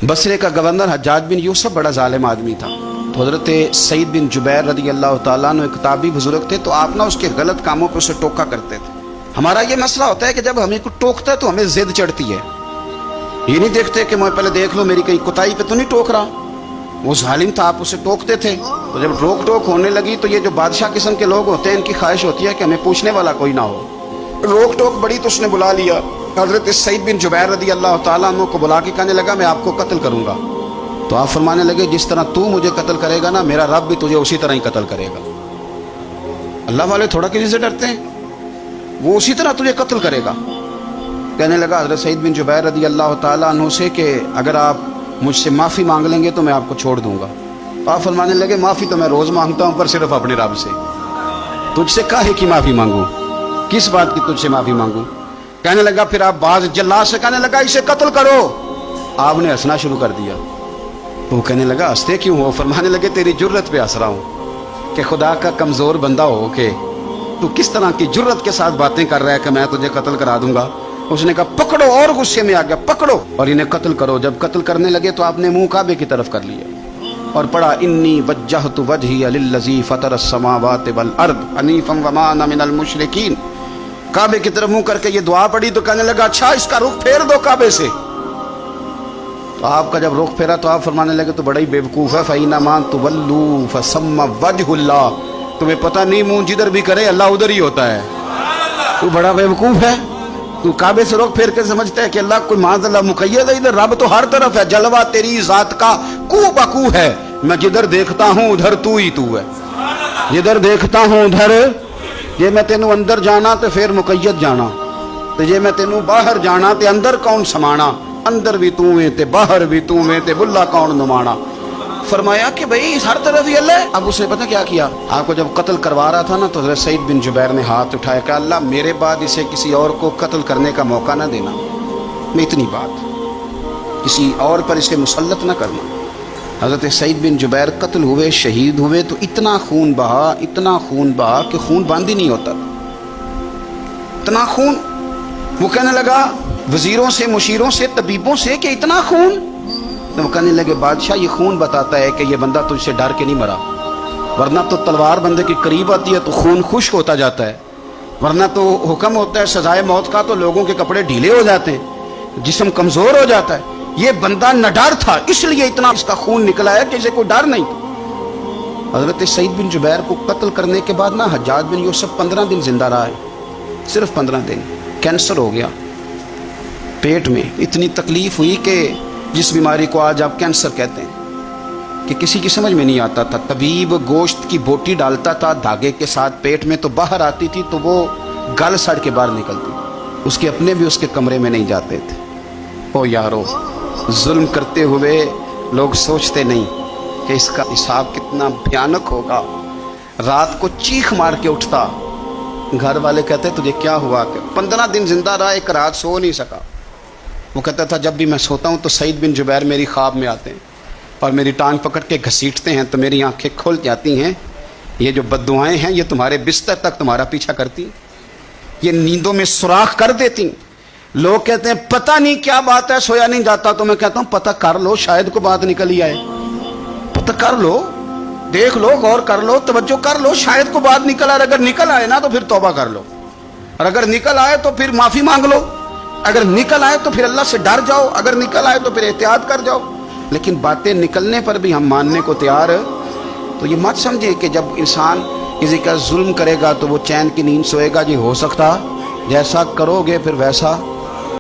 बसरे का गवर्नर हज्जाज बिन यूसुफ बड़ा जालिम आदमी था। तो हजरत सईद बिन जुबैर रदी अल्लाह ताला अन्हु एक किताबी बुजुर्ग थे, तो आप ना उसके गलत कामों पर उसे टोका करते थे। हमारा ये मसला होता है कि जब हमें कुछ टोकता है तो हमें जिद चढ़ती है, ये नहीं देखते कि मैं पहले देख लो मेरी कहीं कुताई पे तो नहीं टोक रहा। वो जालिम था, आप उसे टोकते थे। तो जब रोक टोक होने लगी तो ये जो बादशाह किस्म के लोग होते हैं, इनकी ख्वाहिश होती है कि हमें पूछने वाला कोई ना हो। रोक टोक बड़ी तो उसने बुला लिया हजरत सईद बिन जुबैर रदी अल्लाह ताला अन्हु को, बुला के कहने लगा मैं आपको कत्ल करूंगा। तो आप फरमाने लगे जिस तरह तू मुझे कत्ल करेगा ना, मेरा रब भी तुझे उसी तरह ही कत्ल करेगा। अल्लाह वाले थोड़ा किसी से डरते हैं, वो उसी तरह तुझे कत्ल करेगा। कहने लगा हजरत सईद बिन जुबैर रदी अल्लाह ताला अन्हु से कि अगर आप मुझसे माफ़ी मांग लेंगे तो मैं आपको छोड़ दूंगा। तो आप फरमाने लगे माफ़ी तो मैं रोज़ मांगता हूँ, पर सिर्फ अपने रब से। तुझसे काहे की माफ़ी मांगू, किस बात की तुझसे माफ़ी मांगू। कहने लगा फिर आप बाज जल्लाद से कहने लगा इसे कत्ल करो। आपने हंसना शुरू कर दिया। तो वो कहने लगा हंसते क्यों हो। फरमाने लगे तेरी जुर्रत पे हंस रहा हूँ कि खुदा का कमज़ोर बंदा हो के तू किस तरह की जुर्रत के साथ बातें कर रहा है कि मैं तुझे कत्ल करा दूंगा। उसने कहा पकड़ो, और गुस्से में आ गया, पकड़ो और इन्हें कत्ल करो। जब कत्ल करने लगे तो आपने मुंह काबे की तरफ कर लिया और पढ़ा इन्नी वज्जहतु वजही लिल्लज़ी फतरस समावाति वल अर्द हनीफम वमा अना मिनल मुशरिकीन। काबे की तरफ मुंह करके ये दुआ पड़ी तो कहने लगा अच्छा इसका रुख फेर दो काबे से। तो आपका जब रुख फेरा तो आप फरमाने लगे तो बड़ा ही बेवकूफ़ है, फ़इन्नमा तुवल्लू फसम्मा वजहुल्लाह। तुम्हें पता नहीं मुंह जिधर भी करे अल्लाह उधर ही होता है। तू बड़ा बेवकूफ़ है, तू काबे से रुख फेर के समझता है कि अल्लाह कोई माज़अल्लाह मुक़य्यद है। इधर रब तो हर तरफ है, जलवा तेरी ज़ात का कू बकू है। मैं जिधर देखता हूँ उधर तू ही तू है, जिधर देखता हूँ उधर। जे मैं तेनू अंदर जाना तो फिर मुक़य्यद जाना, तो जे मैं तेनू बाहर जाना तो अंदर कौन समाना। अंदर भी तू है ते बाहर भी तू है ते बुल्ला कौन नुमाना। फरमाया कि भाई हर तरफ ही अल्लाह है। अब उसने पता क्या किया, आपको जब कत्ल करवा रहा था ना तो हज़रत सईद बिन जुबैर ने हाथ उठाया कि अल्लाह मेरे बाद इसे किसी और को कत्ल करने का मौका ना देना। मैं इतनी बात किसी और पर इसे मुसल्लत ना करना। हज़रत सईद बिन जुबैर कत्ल हुए, शहीद हुए तो इतना खून बहा, इतना खून बहा कि खून बंद ही नहीं होता, इतना खून। वो कहने लगा वजीरों से, मुशीरों से, तबीबों से कि इतना खून। तो वो कहने लगे बादशाह ये खून बताता है कि ये बंदा तुझसे डर के नहीं मरा, वरना तो तलवार बंदे के करीब आती है तो खून खुश्क होता जाता है, वरना तो हुक्म होता है सजाए मौत का तो लोगों के कपड़े ढीले हो जाते हैं, जिस्म कमज़ोर हो जाता है। ये बंदा न डर था इसलिए इतना इसका खून निकला है कि इसे कोई डर नहीं। हजरत सईद बिन जुबैर को कत्ल करने के बाद ना हज्जाज बिन यूसुफ 15 दिन जिंदा रहा है, सिर्फ 15 दिन। कैंसर हो गया पेट में, इतनी तकलीफ हुई कि जिस बीमारी को आज आप कैंसर कहते हैं कि किसी की समझ में नहीं आता था। तबीब गोश्त की बोटी डालता था धागे के साथ पेट में, तो बाहर आती थी तो वो गल सड़ के बाहर निकलती, उसके अपने भी उसके कमरे में नहीं जाते थे। ओ यारो, जुल्म करते हुए लोग सोचते नहीं कि इसका हिसाब कितना भयानक होगा। रात को चीख मार के उठता, घर वाले कहते तुझे क्या हुआ। 15 दिन जिंदा रहा, एक रात सो नहीं सका। वो कहता था जब भी मैं सोता हूँ तो सईद बिन जुबैर मेरी ख्वाब में आते हैं और मेरी टांग पकड़ के घसीटते हैं तो मेरी आंखें खुल जाती हैं। ये जो बद्दुआएं हैं ये तुम्हारे बिस्तर तक तुम्हारा पीछा करती, ये नींदों में सुराख कर देती। लोग कहते हैं पता नहीं क्या बात है सोया नहीं जाता, तो मैं कहता हूं पता कर लो, शायद को बात निकल ही आए। पता कर लो, देख लो, गौर कर लो, तवज्जो कर लो, शायद को बात निकल आए। अगर निकल आए ना तो फिर तौबा कर लो, और अगर निकल आए तो फिर माफी मांग लो, अगर निकल आए तो फिर अल्लाह से डर जाओ, अगर निकल आए तो फिर एहतियात कर जाओ। लेकिन बातें निकलने पर भी हम मानने को तैयार, तो ये मत समझे कि जब इंसान किसी का जुल्म करेगा तो वो चैन की नींद सोएगा। जी हो सकता जैसा करोगे फिर वैसा